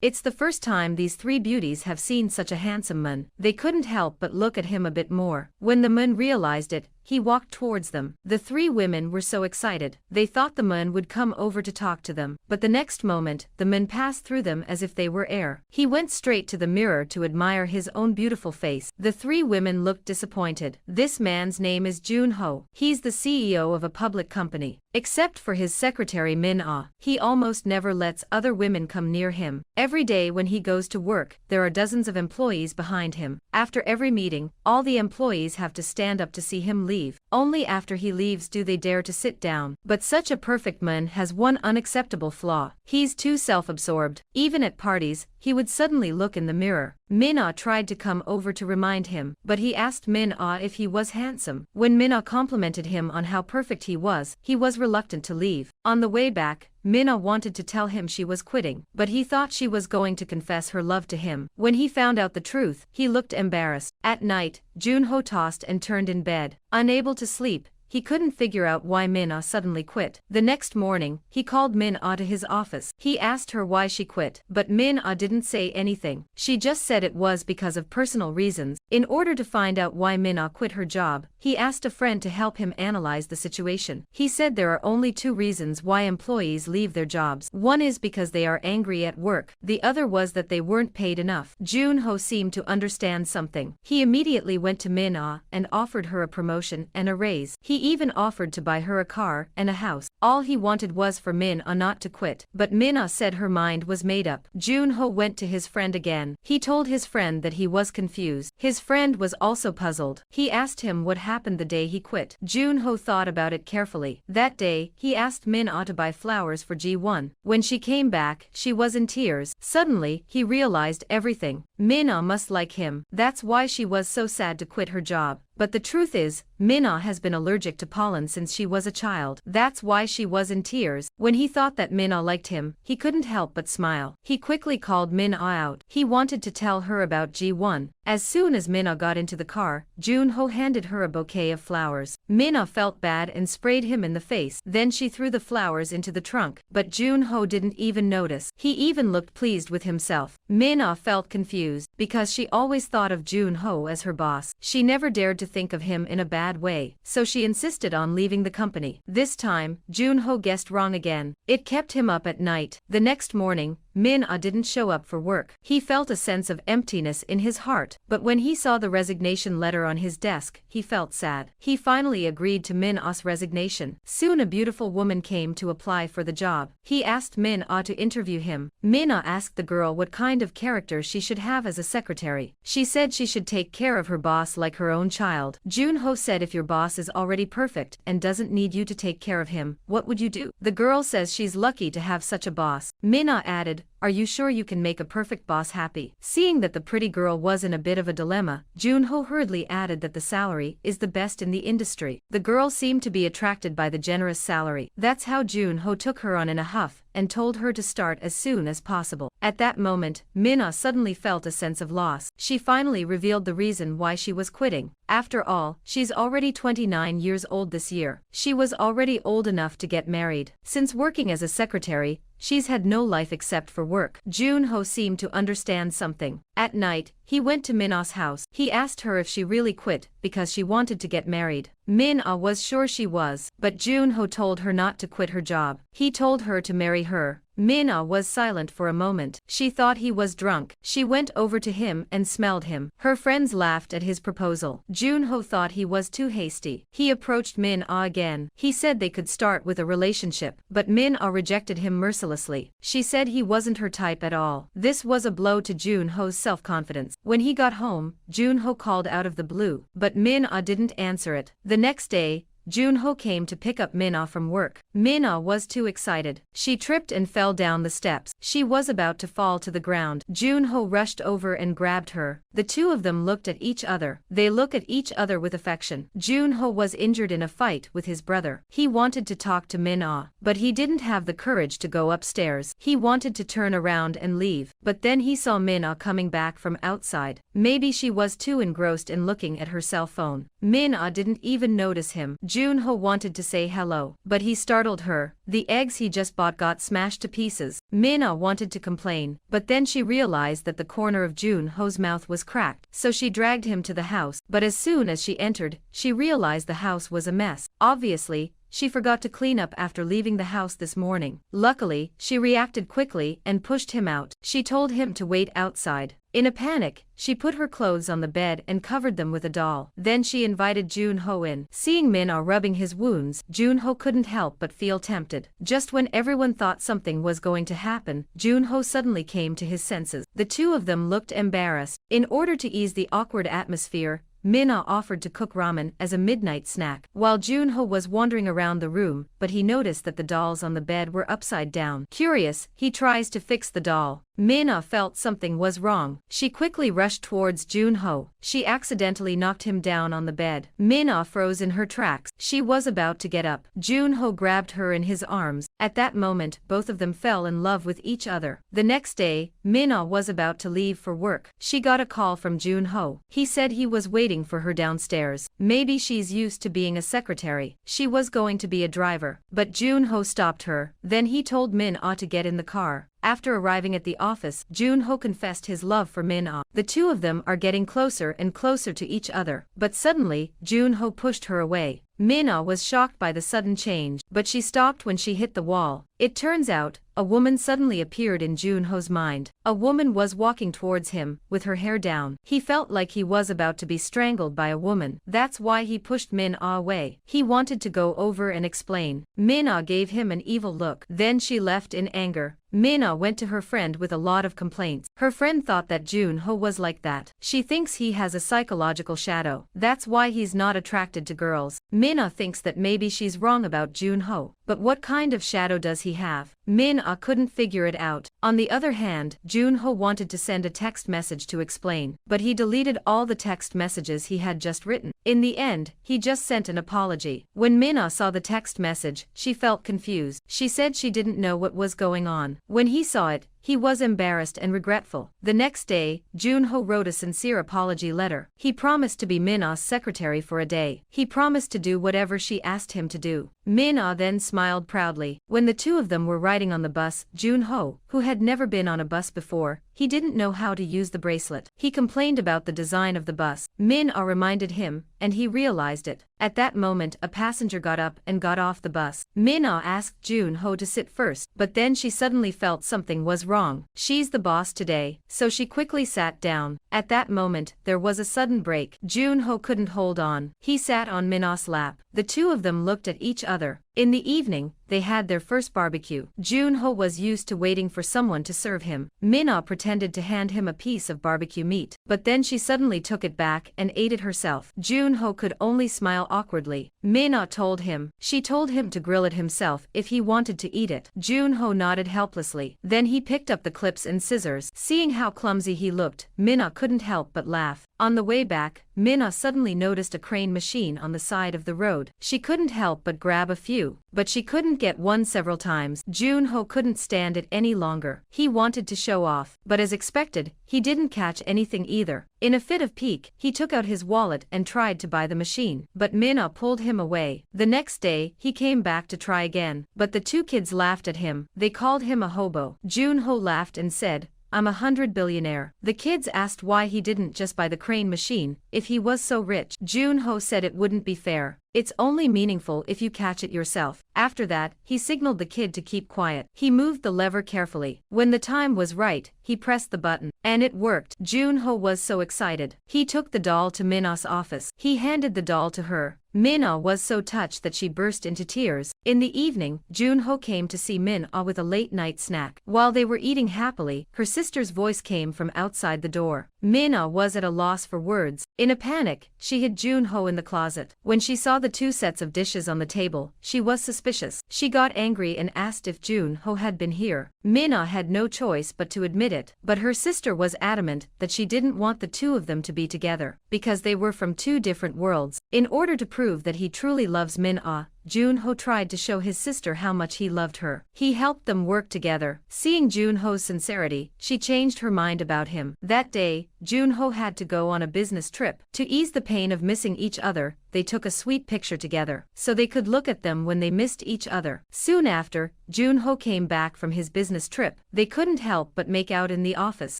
It's the first time these three beauties have seen such a handsome man. They couldn't help but look at him a bit more. When the man realized it, he walked towards them. The three women were so excited. They thought the man would come over to talk to them. But the next moment, the man passed through them as if they were air. He went straight to the mirror to admire his own beautiful face. The three women looked disappointed. This man's name is Jun-ho. He's the CEO of a public company. Except for his secretary Min-ah, he almost never lets other women come near him. Every day when he goes to work, there are dozens of employees behind him. After every meeting, all the employees have to stand up to see him leave. Only after he leaves do they dare to sit down. But such a perfect man has one unacceptable flaw. He's too self-absorbed. Even at parties, he would suddenly look in the mirror. Min-ah tried to come over to remind him, but he asked Min-ah if he was handsome. When Min-ah complimented him on how perfect he was reluctant to leave. On the way back, Min-ah wanted to tell him she was quitting, but he thought she was going to confess her love to him. When he found out the truth, he looked embarrassed. At night, Jun-ho tossed and turned in bed. Unable to sleep, he couldn't figure out why Min-ah suddenly quit. The next morning, he called Min-ah to his office. He asked her why she quit, but Min-ah didn't say anything. She just said it was because of personal reasons. In order to find out why Min-ah quit her job, he asked a friend to help him analyze the situation. He said there are only two reasons why employees leave their jobs. One is because they are angry at work. The other was that they weren't paid enough. Jun-ho seemed to understand something. He immediately went to Min-ah and offered her a promotion and a raise. He even offered to buy her a car and a house. All he wanted was for Min-ah not to quit. But Min-ah said her mind was made up. Jun-ho went to his friend again. He told his friend that he was confused. His friend was also puzzled. He asked him what happened the day he quit. Jun-ho thought about it carefully. That day, he asked Min-ah to buy flowers for Ji-won. When she came back, she was in tears. Suddenly, he realized everything. Min-ah must like him. That's why she was so sad to quit her job. But the truth is, Min-ah has been allergic to pollen since she was a child. That's why she was in tears. When he thought that Min-ah liked him, he couldn't help but smile. He quickly called Min-ah out. He wanted to tell her about Ji-won. As soon as Min-ah got into the car, Jun-ho handed her a bouquet of flowers. Min-ah felt bad and sprayed him in the face. Then she threw the flowers into the trunk. But Jun-ho didn't even notice. He even looked pleased with himself. Min-ah felt confused, because she always thought of Jun-ho as her boss. She never dared to think of him in a bad way, so she insisted on leaving the company. This time, Jun-ho guessed wrong again. It kept him up at night. The next morning, Min-ah didn't show up for work. He felt a sense of emptiness in his heart, but when he saw the resignation letter on his desk, he felt sad. He finally agreed to Min-ah's resignation. Soon a beautiful woman came to apply for the job. He asked Min-ah to interview him. Min-ah asked the girl what kind of character she should have as a secretary. She said she should take care of her boss like her own child. Jun-ho said if your boss is already perfect and doesn't need you to take care of him, what would you do? The girl says she's lucky to have such a boss. Min-ah added, "Are you sure you can make a perfect boss happy?" Seeing that the pretty girl was in a bit of a dilemma, Jun-ho hurriedly added that the salary is the best in the industry. The girl seemed to be attracted by the generous salary. That's how Jun-ho took her on in a huff and told her to start as soon as possible. At that moment, Min-ah suddenly felt a sense of loss. She finally revealed the reason why she was quitting. After all, she's already 29 years old this year. She was already old enough to get married. Since working as a secretary, she's had no life except for work. Jun-ho seemed to understand something. At night, he went to Min-ah's house. He asked her if she really quit because she wanted to get married. Min-ah was sure she was, but Jun-ho told her not to quit her job. He told her to marry her. Min-ah was silent for a moment. She thought he was drunk. She went over to him and smelled him. Her friends laughed at his proposal. Jun-ho thought he was too hasty. He approached Min-ah again. He said they could start with a relationship, but Min-ah rejected him mercilessly. She said he wasn't her type at all. This was a blow to Jun-ho's self-confidence. When he got home, Jun-ho called out of the blue, but Min-ah didn't answer it. The next day, Jun-ho came to pick up Min-ah from work. Min-ah was too excited. She tripped and fell down the steps. She was about to fall to the ground. Jun-ho rushed over and grabbed her. The two of them looked at each other. They looked at each other with affection. Jun-ho was injured in a fight with his brother. He wanted to talk to Min-ah, but he didn't have the courage to go upstairs. He wanted to turn around and leave, but then he saw Min-ah coming back from outside. Maybe she was too engrossed in looking at her cell phone. Min-ah didn't even notice him. Jun-ho wanted to say hello, but he startled her. The eggs he just bought got smashed to pieces. Min-ah wanted to complain, but then she realized that the corner of Jun-ho's mouth was cracked, so she dragged him to the house, but as soon as she entered, she realized the house was a mess. Obviously, she forgot to clean up after leaving the house this morning. Luckily, she reacted quickly and pushed him out. She told him to wait outside. In a panic, she put her clothes on the bed and covered them with a doll. Then she invited Jun-ho in. Seeing Min-ah rubbing his wounds, Jun-ho couldn't help but feel tempted. Just when everyone thought something was going to happen, Jun-ho suddenly came to his senses. The two of them looked embarrassed. In order to ease the awkward atmosphere, Min-ah offered to cook ramen as a midnight snack. While Jun-ho was wandering around the room, but he noticed that the dolls on the bed were upside down. Curious, he tries to fix the doll. Min-ah felt something was wrong. She quickly rushed towards Jun-ho. She accidentally knocked him down on the bed. Min-ah froze in her tracks. She was about to get up. Jun-ho grabbed her in his arms. At that moment, both of them fell in love with each other. The next day, Min-ah was about to leave for work. She got a call from Jun-ho. He said he was waiting for her downstairs. Maybe she's used to being a secretary. She was going to be a driver. But Jun-ho stopped her. Then he told Min-ah to get in the car. After arriving at the office, Jun-ho confessed his love for Min-ah. The two of them are getting closer and closer to each other. But suddenly, Jun-ho pushed her away. Min-ah was shocked by the sudden change, but she stopped when she hit the wall. It turns out, a woman suddenly appeared in Jun-ho's mind. A woman was walking towards him, with her hair down. He felt like he was about to be strangled by a woman. That's why he pushed Min-ah away. He wanted to go over and explain. Min-ah gave him an evil look. Then she left in anger. Min-ah went to her friend with a lot of complaints. Her friend thought that Jun-ho was like that. She thinks he has a psychological shadow. That's why he's not attracted to girls. Min-ah thinks that maybe she's wrong about Jun-ho. But what kind of shadow does he have? Min-ah couldn't figure it out. On the other hand, Jun-ho wanted to send a text message to explain, but he deleted all the text messages he had just written. In the end, he just sent an apology. When Min-ah saw the text message, she felt confused. She said she didn't know what was going on. When he saw it, he was embarrassed and regretful. The next day, Jun-ho wrote a sincere apology letter. He promised to be Min-ah's secretary for a day. He promised to do whatever she asked him to do. Min-ah then smiled proudly. When the two of them were riding on the bus, Jun-ho, who had never been on a bus before, he didn't know how to use the bracelet. He complained about the design of the bus. Min-ah reminded him, and he realized it. At that moment, a passenger got up and got off the bus. Min-ah asked Jun-ho to sit first, but then she suddenly felt something was wrong. She's the boss today, so she quickly sat down. At that moment, there was a sudden break. Jun-ho couldn't hold on. He sat on Min-ah's lap. The two of them looked at each other. In the evening, they had their first barbecue. Jun-ho was used to waiting for someone to serve him. Min-ah pretended to hand him a piece of barbecue meat, but then she suddenly took it back and ate it herself. Jun-ho could only smile awkwardly. Min-ah told him. She told him to grill it himself if he wanted to eat it. Jun-ho nodded helplessly. Then he picked up the clips and scissors. Seeing how clumsy he looked, Min-ah couldn't help but laugh. On the way back, Min-ah suddenly noticed a crane machine on the side of the road. She couldn't help but grab a few, but she couldn't get one several times. Jun-ho couldn't stand it any longer. He wanted to show off, but as expected, he didn't catch anything either. In a fit of pique, he took out his wallet and tried to buy the machine, but Min-ah pulled him away. The next day, he came back to try again, but the two kids laughed at him. They called him a hobo. Jun-ho laughed and said, "I'm 100 billionaire." The kids asked why he didn't just buy the crane machine, if he was so rich. Jun-ho said it wouldn't be fair. It's only meaningful if you catch it yourself. After that, he signaled the kid to keep quiet. He moved the lever carefully. When the time was right, he pressed the button. And it worked. Jun-ho was so excited. He took the doll to Min-ah's office. He handed the doll to her. Min-ah was so touched that she burst into tears. In the evening, Jun-ho came to see Min-ah with a late-night snack. While they were eating happily, her sister's voice came from outside the door. Min-ah was at a loss for words. In a panic, she hid Jun-ho in the closet. When she saw the two sets of dishes on the table, she was suspicious. She got angry and asked if Jun-ho had been here. Min-ah had no choice but to admit it, but her sister was adamant that she didn't want the two of them to be together, because they were from two different worlds. In order to prove that he truly loves Min-ah, Jun-ho tried to show his sister how much he loved her. He helped them work together. Seeing Jun-ho's sincerity, she changed her mind about him. That day, Junho had to go on a business trip. To ease the pain of missing each other, they took a sweet picture together, so they could look at them when they missed each other. Soon after, Junho came back from his business trip. They couldn't help but make out in the office.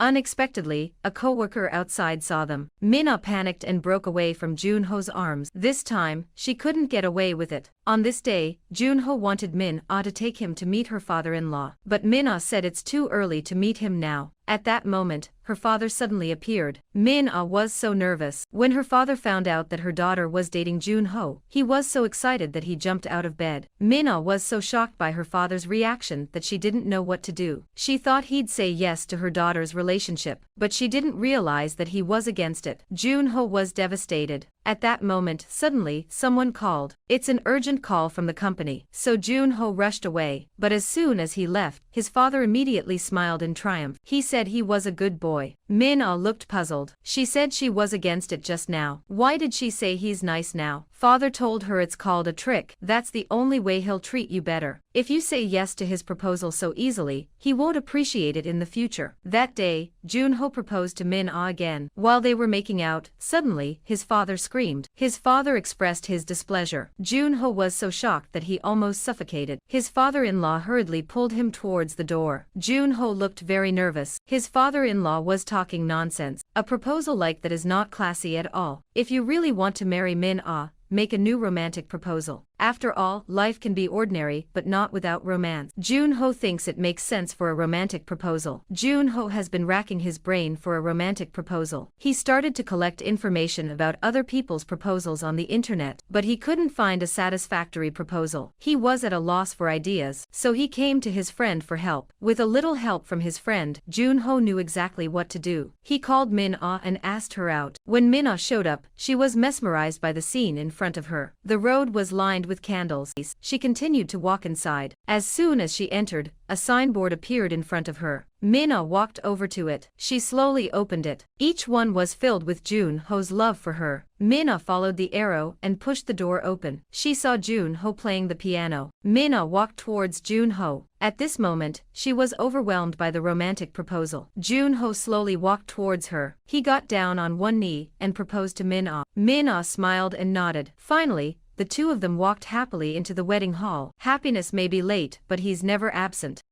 Unexpectedly, a coworker outside saw them. Min-ah panicked and broke away from Junho's arms. This time, she couldn't get away with it. On this day, Junho wanted Min-ah to take him to meet her father-in-law. But Min-ah said it's too early to meet him now. At that moment, her father suddenly appeared. Min-ah was so nervous. When her father found out that her daughter was dating Junho, he was so excited that he jumped out of bed. Min-ah was so shocked by her father's reaction that she didn't know what to do. She thought he'd say yes to her daughter's relationship, but she didn't realize that he was against it. Junho was devastated. At that moment, suddenly, someone called. It's an urgent call from the company. So Junho rushed away, but as soon as he left, his father immediately smiled in triumph. He said he was a good boy. Min-ah looked puzzled. She said she was against it just now. Why did she say he's nice now? Father told her it's called a trick. That's the only way he'll treat you better. If you say yes to his proposal so easily, he won't appreciate it in the future. That day, Junho proposed to Min-ah again. While they were making out, suddenly, his father screamed. His father expressed his displeasure. Junho was so shocked that he almost suffocated. His father-in-law hurriedly pulled him towards the door. Junho looked very nervous. His father-in-law was talking nonsense. A proposal like that is not classy at all. If you really want to marry Min-ah, make a new romantic proposal. After all, life can be ordinary but not without romance. Junho thinks it makes sense for a romantic proposal. Junho has been racking his brain for a romantic proposal. He started to collect information about other people's proposals on the internet, but he couldn't find a satisfactory proposal. He was at a loss for ideas, so he came to his friend for help. With a little help from his friend, Junho knew exactly what to do. He called Min-ah and asked her out. When Min-ah showed up, she was mesmerized by the scene in front of her. The road was lined with candles. She continued to walk inside. As soon as she entered, a signboard appeared in front of her. Min-ah walked over to it. She slowly opened it. Each one was filled with Junho's love for her. Min-ah followed the arrow and pushed the door open. She saw Junho playing the piano. Min-ah walked towards Junho. At this moment, she was overwhelmed by the romantic proposal. Junho slowly walked towards her. He got down on one knee and proposed to Min-ah. Min-ah smiled and nodded. Finally, the two of them walked happily into the wedding hall. Happiness may be late, but he's never absent.